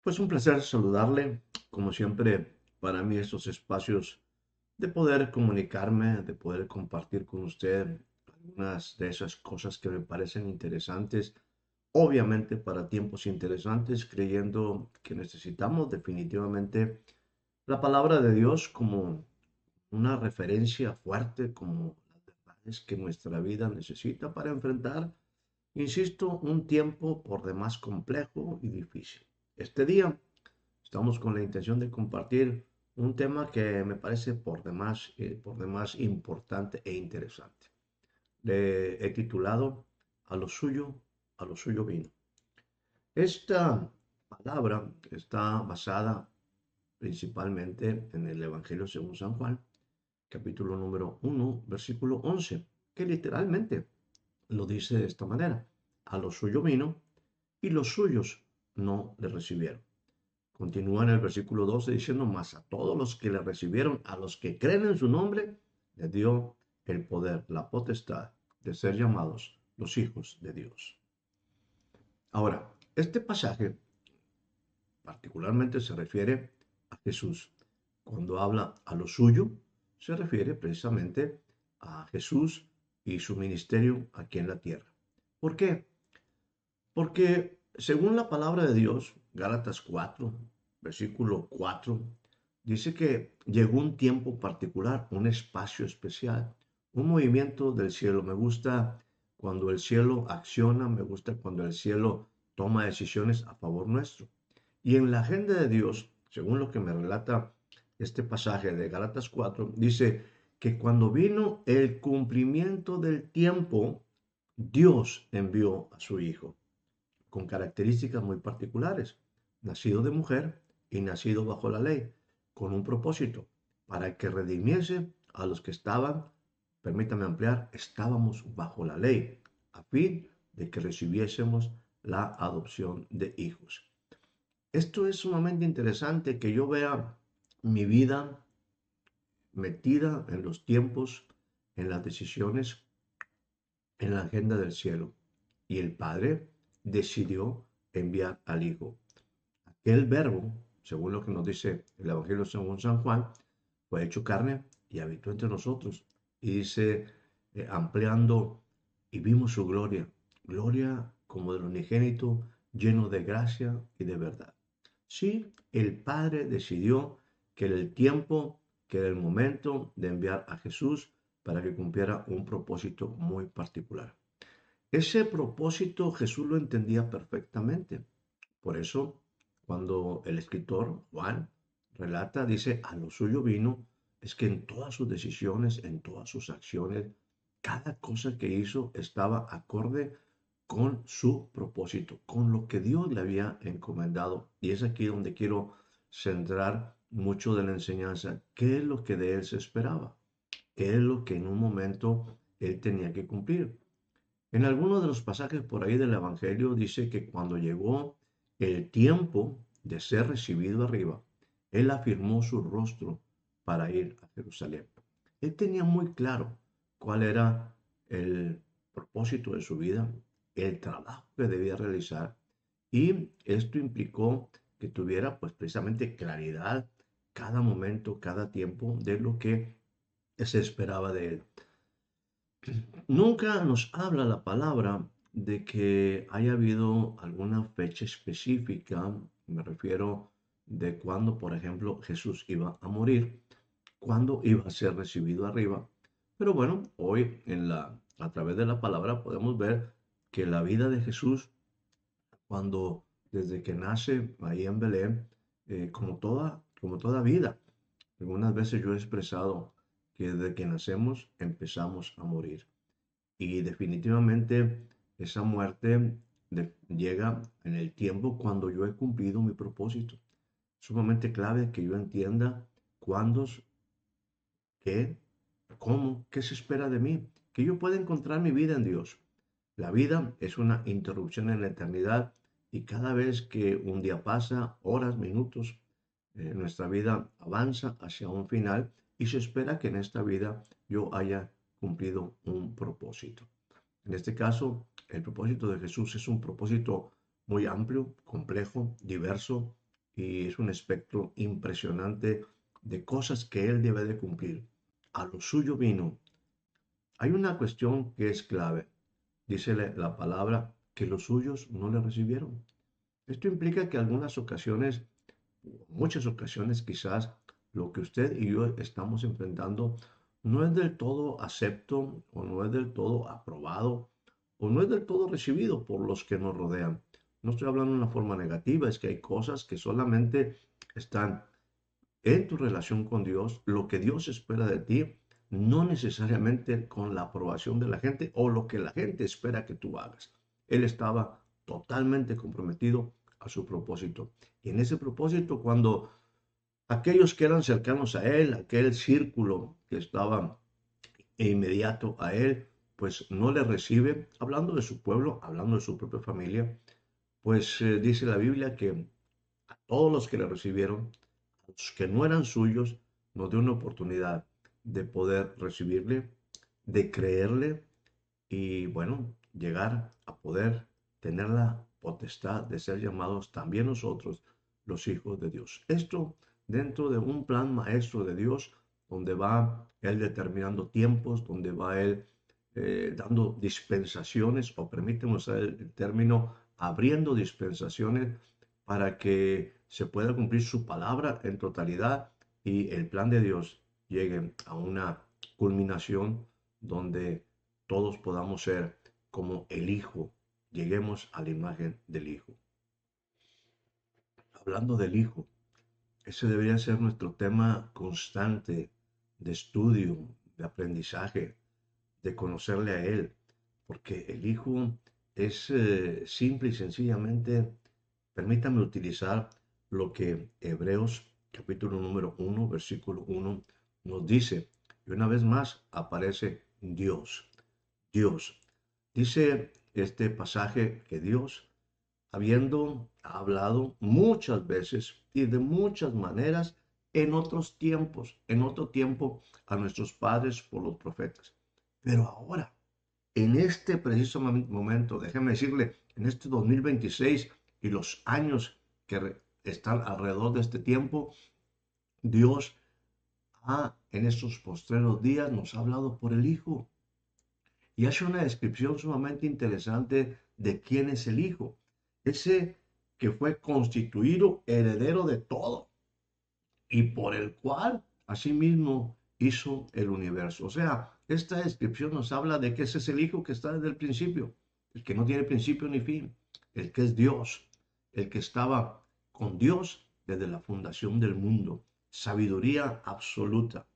Pues un placer saludarle. Como siempre, para mí estos espacios de poder comunicarme, de poder compartir con usted algunas de esas cosas que me parecen interesantes, obviamente para tiempos interesantes, creyendo que necesitamos definitivamente la palabra de Dios como una referencia fuerte, como las verdades que nuestra vida necesita para enfrentar, insisto, un tiempo por demás complejo y difícil. Este día estamos con la intención de compartir un tema que me parece por demás importante e interesante. Le he titulado a lo suyo vino. Esta palabra está basada principalmente en el Evangelio según San Juan, capítulo número 1, versículo 11, que literalmente lo dice de esta manera. A lo suyo vino y los suyos no le recibieron. Continúa en el versículo 12 diciendo, mas a todos los que le recibieron, a los que creen en su nombre, le dio el poder, la potestad de ser llamados los hijos de Dios. Ahora, este pasaje particularmente se refiere a Jesús. Cuando habla a lo suyo, se refiere precisamente a Jesús y su ministerio aquí en la tierra. ¿Por qué? Porque según la palabra de Dios, Gálatas 4, versículo 4, dice que llegó un tiempo particular, un espacio especial, un movimiento del cielo. Me gusta cuando el cielo acciona, me gusta cuando el cielo toma decisiones a favor nuestro. Y en la agenda de Dios, según lo que me relata este pasaje de Gálatas 4, dice que cuando vino el cumplimiento del tiempo, Dios envió a su Hijo con características muy particulares, nacido de mujer y nacido bajo la ley, con un propósito, para que redimiese a los que estaban, permítame ampliar, estábamos bajo la ley, a fin de que recibiésemos la adopción de hijos. Esto es sumamente interesante que yo vea mi vida metida en los tiempos, en las decisiones, en la agenda del cielo. Y el Padre decidió enviar al Hijo. Aquel verbo, según lo que nos dice el Evangelio según San Juan, fue hecho carne y habitó entre nosotros. Y dice, ampliando, y vimos su gloria, gloria como del unigénito, lleno de gracia y de verdad. Sí, el Padre decidió que era el tiempo, que era el momento de enviar a Jesús para que cumpliera un propósito muy particular. Ese propósito Jesús lo entendía perfectamente. Por eso, cuando el escritor Juan relata, dice, a lo suyo vino, es que en todas sus decisiones, en todas sus acciones, cada cosa que hizo estaba acorde con su propósito, con lo que Dios le había encomendado. Y es aquí donde quiero centrar mucho de la enseñanza. ¿Qué es lo que de él se esperaba? ¿Qué es lo que en un momento él tenía que cumplir? En algunos de los pasajes por ahí del Evangelio dice que cuando llegó el tiempo de ser recibido arriba, él afirmó su rostro para ir a Jerusalén. Él tenía muy claro cuál era el propósito de su vida, el trabajo que debía realizar, y esto implicó que tuviera pues precisamente claridad cada momento, cada tiempo de lo que se esperaba de él. Nunca nos habla la palabra de que haya habido alguna fecha específica, me refiero de cuándo, por ejemplo, Jesús iba a morir, cuándo iba a ser recibido arriba. Pero bueno, hoy a través de la palabra podemos ver que la vida de Jesús, cuando desde que nace ahí en Belén, como toda vida, algunas veces yo he expresado que desde que nacemos empezamos a morir. Y definitivamente esa muerte llega en el tiempo cuando yo he cumplido mi propósito. Sumamente clave que yo entienda cuándo, qué, cómo, qué se espera de mí, que yo pueda encontrar mi vida en Dios. La vida es una interrupción en la eternidad y cada vez que un día pasa, horas, minutos, nuestra vida avanza hacia un final y se espera que en esta vida yo haya cumplido un propósito. En este caso, el propósito de Jesús es un propósito muy amplio, complejo, diverso, y es un espectro impresionante de cosas que él debe de cumplir. A lo suyo vino. Hay una cuestión que es clave. Dice la palabra que los suyos no le recibieron. Esto implica que algunas ocasiones, muchas ocasiones quizás, lo que usted y yo estamos enfrentando no es del todo acepto o no es del todo aprobado o no es del todo recibido por los que nos rodean. No estoy hablando de una forma negativa, es que hay cosas que solamente están en tu relación con Dios, lo que Dios espera de ti, no necesariamente con la aprobación de la gente o lo que la gente espera que tú hagas. Él estaba totalmente comprometido a su propósito. Y en ese propósito, cuando aquellos que eran cercanos a él, aquel círculo que estaba inmediato a él, pues no le recibe, hablando de su pueblo, hablando de su propia familia, pues dice la Biblia que a todos los que le recibieron, a los que no eran suyos, nos dio una oportunidad de poder recibirle, de creerle y bueno, llegar a poder tener la potestad de ser llamados también nosotros los hijos de Dios. Esto dentro de un plan maestro de Dios, donde va Él determinando tiempos, donde va Él dando dispensaciones, o permíteme usar el término, abriendo dispensaciones para que se pueda cumplir su palabra en totalidad y el plan de Dios llegue a una culminación donde todos podamos ser como el Hijo, lleguemos a la imagen del Hijo. Hablando del Hijo, ese debería ser nuestro tema constante de estudio, de aprendizaje, de conocerle a Él, porque el Hijo es simple y sencillamente, permítame utilizar lo que Hebreos capítulo número 1, versículo 1 nos dice, y una vez más aparece Dios. Dios. Dice este pasaje que Dios, habiendo hablado muchas veces y de muchas maneras en otros tiempos, en otro tiempo a nuestros padres por los profetas. Pero ahora, en este preciso momento, déjeme decirle, en este 2026 y los años que están alrededor de este tiempo, Dios en estos postreros días nos ha hablado por el Hijo y hace una descripción sumamente interesante de quién es el Hijo. Ese que fue constituido heredero de todo y por el cual asimismo hizo el universo. O sea, esta descripción nos habla de que ese es el Hijo que está desde el principio, el que no tiene principio ni fin, el que es Dios, el que estaba con Dios desde la fundación del mundo, sabiduría absoluta.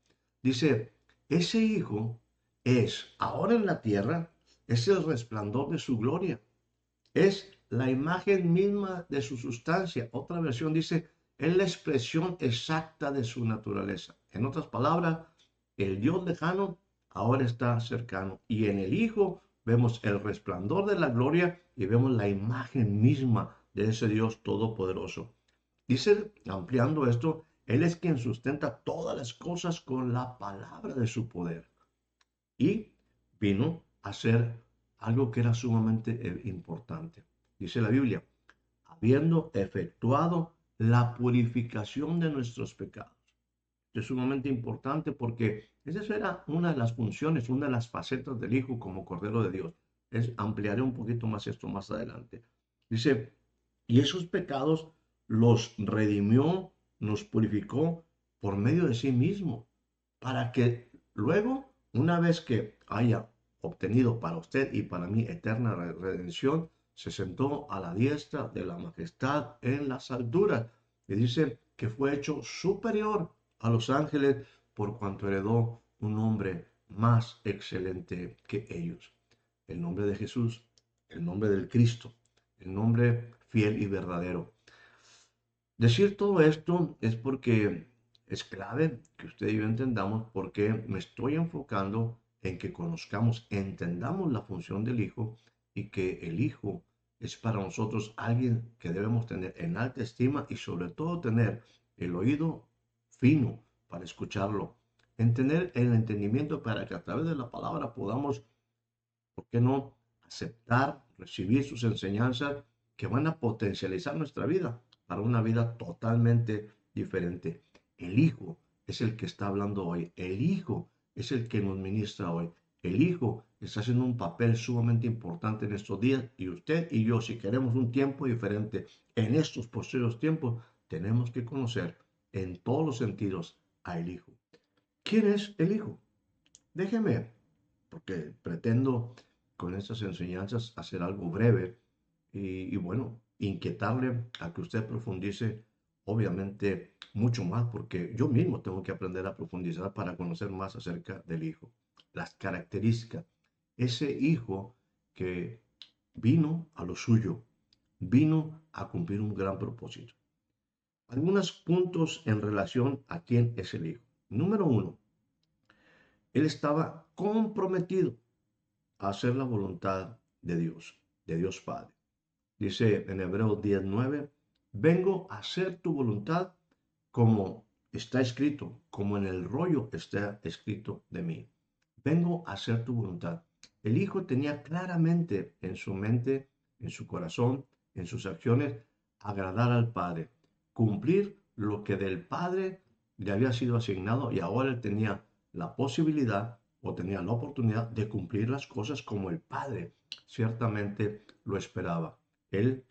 Dice, ese Hijo es ahora en la tierra, es el resplandor de su gloria, es la imagen misma de su sustancia. Otra versión dice, es la expresión exacta de su naturaleza. En otras palabras, el Dios lejano ahora está cercano. Y en el Hijo vemos el resplandor de la gloria y vemos la imagen misma de ese Dios todopoderoso. Dice, ampliando esto, Él es quien sustenta todas las cosas con la palabra de su poder. Y vino a ser algo que era sumamente importante. Dice la Biblia, habiendo efectuado la purificación de nuestros pecados. Esto es sumamente importante porque esa era una de las funciones, una de las facetas del Hijo como Cordero de Dios. Ampliaré un poquito más esto más adelante. Dice, y esos pecados los redimió, nos purificó por medio de sí mismo, para que luego, una vez que haya obtenido para usted y para mí eterna redención, se sentó a la diestra de la majestad en las alturas. Y dice que fue hecho superior a los ángeles por cuanto heredó un nombre más excelente que ellos. El nombre de Jesús, el nombre del Cristo, el nombre fiel y verdadero. Decir todo esto es porque es clave que usted y yo entendamos por qué me estoy enfocando en que conozcamos, entendamos la función del Hijo y que el Hijo es para nosotros alguien que debemos tener en alta estima y sobre todo tener el oído fino para escucharlo, en tener el entendimiento para que a través de la palabra podamos, ¿por qué no?, aceptar, recibir sus enseñanzas que van a potencializar nuestra vida. para una vida totalmente diferente. El Hijo es el que está hablando hoy. El Hijo es el que nos ministra hoy. El Hijo está haciendo un papel sumamente importante en estos días y usted y yo, si queremos un tiempo diferente en estos posteriores tiempos, tenemos que conocer en todos los sentidos al Hijo. ¿Quién es el Hijo? Déjeme, porque pretendo con estas enseñanzas hacer algo breve y bueno, inquietarle a que usted profundice, obviamente, mucho más, porque yo mismo tengo que aprender a profundizar para conocer más acerca del Hijo, las características. Ese Hijo que vino a lo suyo, vino a cumplir un gran propósito. Algunos puntos en relación a quién es el Hijo. Número uno, él estaba comprometido a hacer la voluntad de Dios Padre. Dice en Hebreos 10:9, vengo a hacer tu voluntad como está escrito, como en el rollo está escrito de mí. Vengo a hacer tu voluntad. El Hijo tenía claramente en su mente, en su corazón, en sus acciones, agradar al Padre, cumplir lo que del Padre le había sido asignado y ahora él tenía la posibilidad o tenía la oportunidad de cumplir las cosas como el Padre ciertamente lo esperaba. Él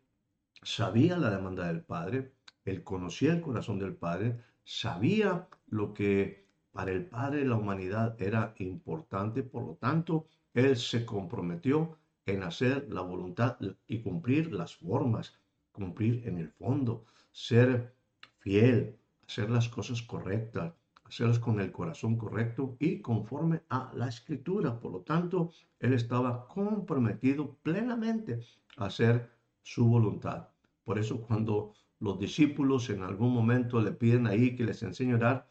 sabía la demanda del Padre, él conocía el corazón del Padre, sabía lo que para el Padre la humanidad era importante, por lo tanto, él se comprometió en hacer la voluntad y cumplir las formas, cumplir en el fondo, ser fiel, hacer las cosas correctas, hacerlas con el corazón correcto y conforme a la escritura. Por lo tanto, él estaba comprometido plenamente a hacer su voluntad. Por eso cuando los discípulos en algún momento le piden ahí que les enseñe a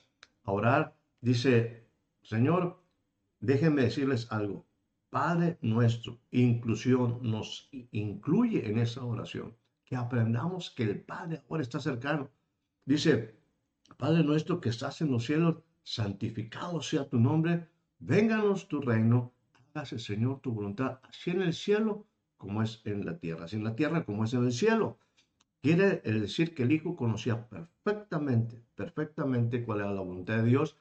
orar, dice, Señor, déjenme decirles algo. Padre nuestro, inclusión, nos incluye en esa oración. Que aprendamos que el Padre ahora está cercano. Dice, Padre nuestro que estás en los cielos, santificado sea tu nombre, vénganos tu reino, hágase Señor tu voluntad, así en el cielo como es en la tierra, así en la tierra como es en el cielo. Quiere decir que el Hijo conocía perfectamente cuál era la voluntad de Dios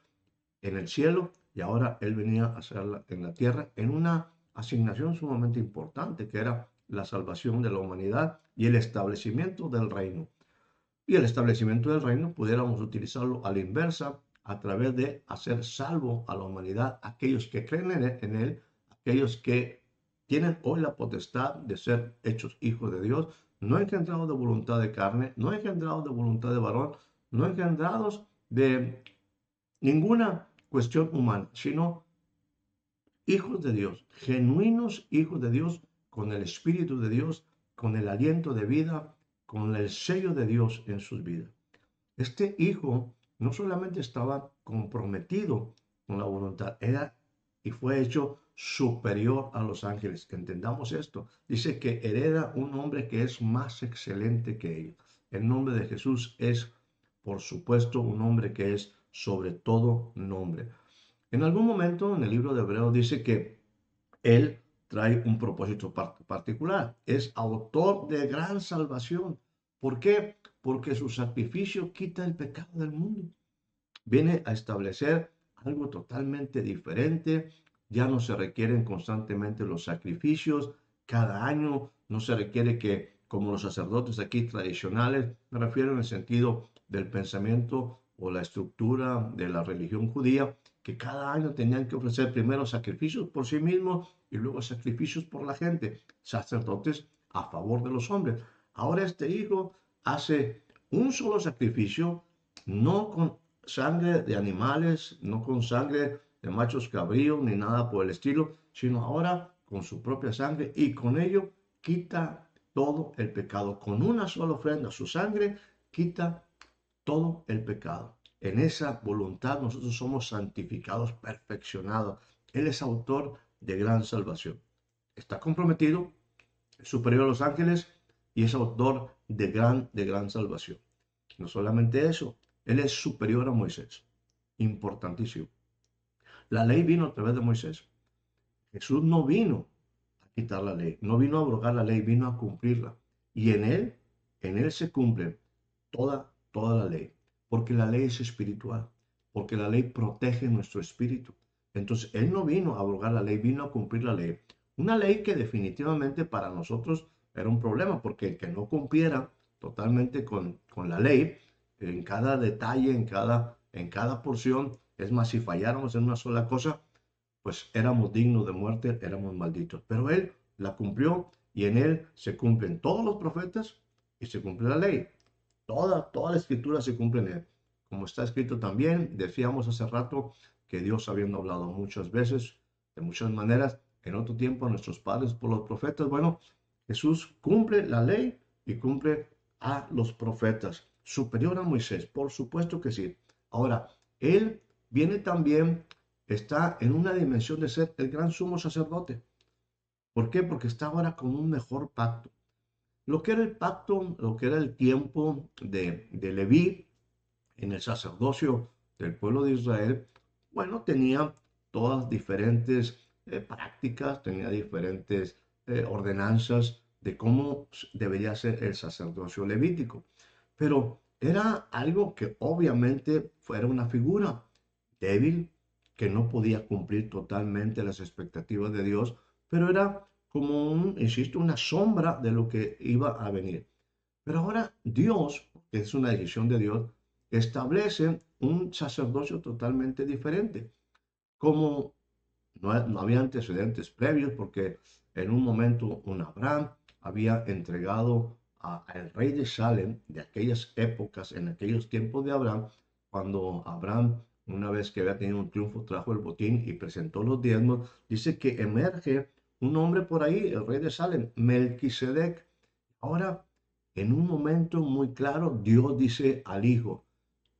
en el cielo y ahora él venía a hacerla en la tierra en una asignación sumamente importante que era la salvación de la humanidad y el establecimiento del reino. Y el establecimiento del reino pudiéramos utilizarlo a la inversa a través de hacer salvo a la humanidad, aquellos que creen en él, aquellos que tienen hoy la potestad de ser hechos hijos de Dios, no engendrados de voluntad de carne, no engendrados de voluntad de varón, no engendrados de ninguna cuestión humana, sino hijos de Dios, genuinos hijos de Dios, con el Espíritu de Dios, con el aliento de vida, con el sello de Dios en sus vidas. Este hijo no solamente estaba comprometido con la voluntad, era y fue hecho superior a los ángeles. Entendamos esto. Dice que hereda un nombre que es más excelente que ellos. El nombre de Jesús es, por supuesto, un nombre que es sobre todo nombre. En algún momento en el libro de Hebreos dice que él trae un propósito particular. Es autor de gran salvación. ¿Por qué? Porque su sacrificio quita el pecado del mundo. Viene a establecer algo totalmente diferente. Ya no se requieren constantemente los sacrificios. Cada año no se requiere que, como los sacerdotes aquí tradicionales, me refiero en el sentido del pensamiento o la estructura de la religión judía, que cada año tenían que ofrecer primero sacrificios por sí mismos y luego sacrificios por la gente, sacerdotes a favor de los hombres. Ahora este hijo hace un solo sacrificio, no con sangre de animales, no con sangre de machos cabríos ni nada por el estilo, sino ahora con su propia sangre y con ello quita todo el pecado. Con una sola ofrenda, su sangre quita todo el pecado. En esa voluntad nosotros somos santificados, perfeccionados. Él es autor de gran salvación. Está comprometido, es superior a los ángeles y es autor de gran salvación. No solamente eso, él es superior a Moisés. Importantísimo. La ley vino a través de Moisés. Jesús no vino a quitar la ley, no vino a abrogar la ley, vino a cumplirla. Y en él se cumplen toda la ley, porque la ley es espiritual, porque la ley protege nuestro espíritu. Entonces, Él no vino a abrogar la ley, vino a cumplir la ley. Una ley que definitivamente para nosotros era un problema, porque el que no cumpliera totalmente con la ley, en cada detalle, en cada porción, es más, si falláramos en una sola cosa, pues éramos dignos de muerte, éramos malditos. Pero Él la cumplió y en Él se cumplen todos los profetas y se cumple la ley. Toda la escritura se cumple en Él. Como está escrito también, decíamos hace rato que Dios habiendo hablado muchas veces, de muchas maneras, en otro tiempo a nuestros padres por los profetas. Bueno, Jesús cumple la ley y cumple a los profetas. Superior a Moisés, por supuesto que sí. Ahora, Él viene también, está en una dimensión de ser el gran sumo sacerdote. ¿Por qué? Porque está ahora con un mejor pacto. Lo que era el pacto, lo que era el tiempo de Leví en el sacerdocio del pueblo de Israel, bueno, tenía todas diferentes prácticas, tenía diferentes ordenanzas de cómo debería ser el sacerdocio levítico. Pero era algo que obviamente fuera una figura débil, que no podía cumplir totalmente las expectativas de Dios, pero era como insisto, una sombra de lo que iba a venir. Pero ahora Dios, que es una decisión de Dios, establece un sacerdocio totalmente diferente. Como no había antecedentes previos, porque en un momento un Abraham había entregado al rey de Salem de aquellas épocas, en aquellos tiempos de Abraham, cuando Abraham, una vez que había tenido un triunfo, trajo el botín y presentó los diezmos, dice que emerge un hombre por ahí, el rey de Salem, Melquisedec. Ahora, en un momento muy claro, Dios dice al hijo,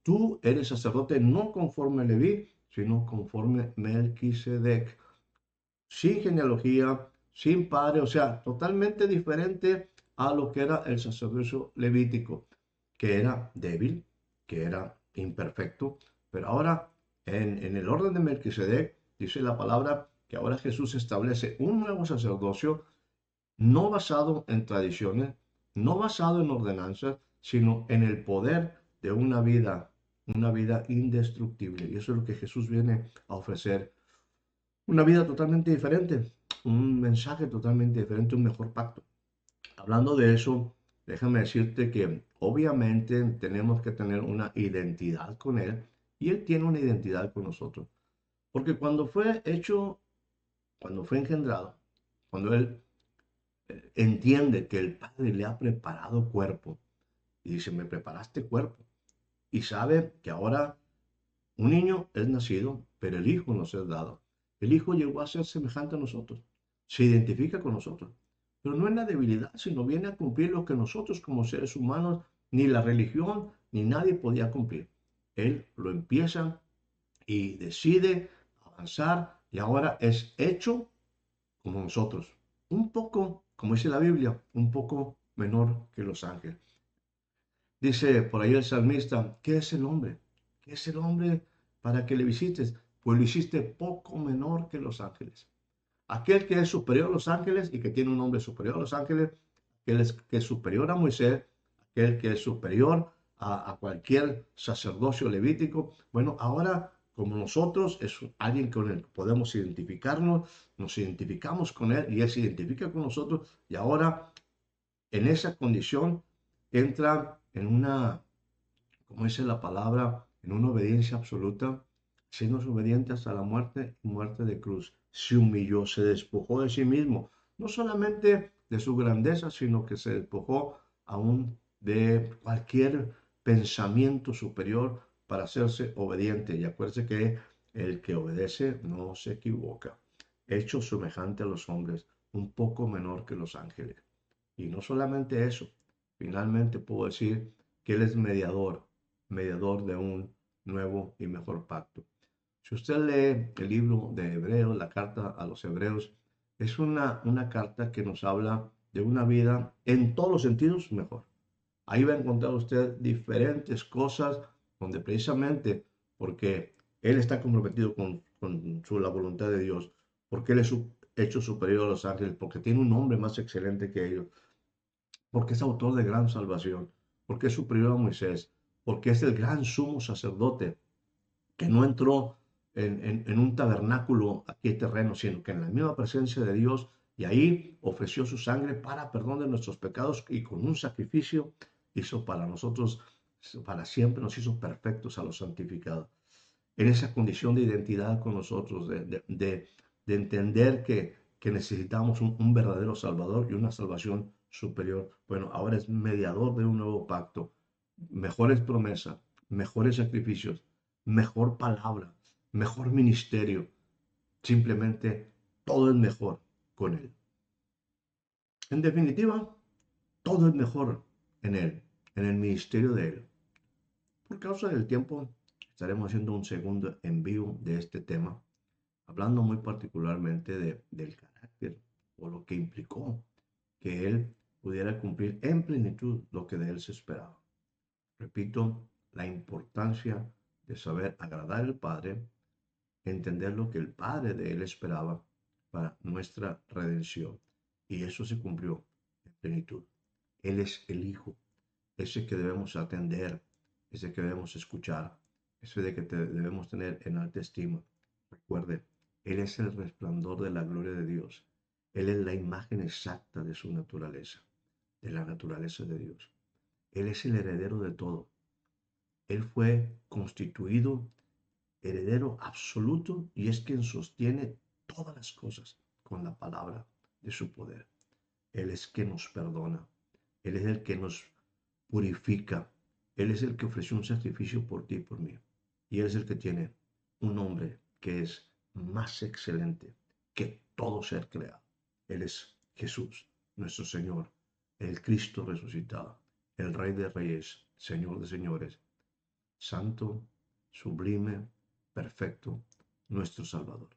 tú eres sacerdote no conforme Leví, sino conforme Melquisedec, sin genealogía, sin padre, o sea, totalmente diferente a lo que era el sacerdocio levítico, que era débil, que era imperfecto, pero ahora en el orden de Melquisedec dice la palabra que ahora Jesús establece un nuevo sacerdocio no basado en tradiciones, no basado en ordenanzas, sino en el poder de una vida indestructible. Y eso es lo que Jesús viene a ofrecer. Una vida totalmente diferente, un mensaje totalmente diferente, un mejor pacto. Hablando de eso, déjame decirte que obviamente tenemos que tener una identidad con Él y Él tiene una identidad con nosotros. Porque cuando fue hecho, cuando fue engendrado, cuando Él entiende que el Padre le ha preparado cuerpo y dice, me preparaste cuerpo. Y sabe que ahora un niño es nacido, pero el Hijo nos es dado. El Hijo llegó a ser semejante a nosotros, se identifica con nosotros, pero no en la debilidad, sino viene a cumplir lo que nosotros como seres humanos, ni la religión, ni nadie podía cumplir. Él lo empieza y decide avanzar y ahora es hecho como nosotros. Un poco, como dice la Biblia, un poco menor que los ángeles. Dice por ahí el salmista, ¿qué es el hombre? ¿Qué es el hombre para que le visites? Pues lo hiciste poco menor que los ángeles. Aquel que es superior a los ángeles y que tiene un nombre superior a los ángeles, que es superior a Moisés, aquel que es superior a cualquier sacerdocio levítico. Bueno, ahora como nosotros es alguien con el que podemos identificarnos, nos identificamos con él y él se identifica con nosotros y ahora en esa condición entra en una, como dice la palabra, en una obediencia absoluta, siendo obediente hasta la muerte y muerte de cruz. Se humilló, se despojó de sí mismo, no solamente de su grandeza, sino que se despojó aún de cualquier pensamiento superior para hacerse obediente. Y acuérdese que el que obedece no se equivoca. Hecho semejante a los hombres, un poco menor que los ángeles. Y no solamente eso, finalmente puedo decir que Él es mediador, mediador de un nuevo y mejor pacto. Si usted lee el libro de Hebreos, la carta a los Hebreos, es una carta que nos habla de una vida en todos los sentidos mejor. Ahí va a encontrar usted diferentes cosas donde precisamente porque Él está comprometido con la voluntad de Dios, porque Él es hecho superior a los ángeles, porque tiene un nombre más excelente que ellos, porque es autor de gran salvación, ¿Por qué es superior a Moisés? Porque es el gran sumo sacerdote que no entró en un tabernáculo aquí terreno, sino que en la misma presencia de Dios, y ahí ofreció su sangre para perdón de nuestros pecados y con un sacrificio hizo para nosotros, para siempre nos hizo perfectos a los santificados. En esa condición de identidad con nosotros, de entender que necesitamos un verdadero Salvador y una salvación superior. Bueno, ahora es mediador de un nuevo pacto, mejores promesas, mejores sacrificios, mejor palabra, mejor ministerio. Simplemente todo es mejor con Él. En definitiva, todo es mejor en Él, en el ministerio de Él. Por causa del tiempo, estaremos haciendo un segundo envío de este tema, hablando muy particularmente del carácter o lo que implicó que Él pudiera cumplir en plenitud lo que de Él se esperaba. Repito, la importancia de saber agradar al Padre, entender lo que el Padre de Él esperaba para nuestra redención. Y eso se cumplió en plenitud. Él es el Hijo, ese que debemos atender, ese que debemos escuchar, ese de que debemos tener en alta estima. Recuerde, Él es el resplandor de la gloria de Dios. Él es la imagen exacta de su naturaleza, de la naturaleza de Dios. Él es el heredero de todo. Él fue constituido heredero absoluto y es quien sostiene todas las cosas con la palabra de su poder. Él es quien nos perdona. Él es el que nos purifica. Él es el que ofreció un sacrificio por ti y por mí. Y Él es el que tiene un nombre que es más excelente que todo ser creado. Él es Jesús, nuestro Señor, el Cristo resucitado, el Rey de Reyes, Señor de Señores, Santo, sublime, perfecto, nuestro Salvador.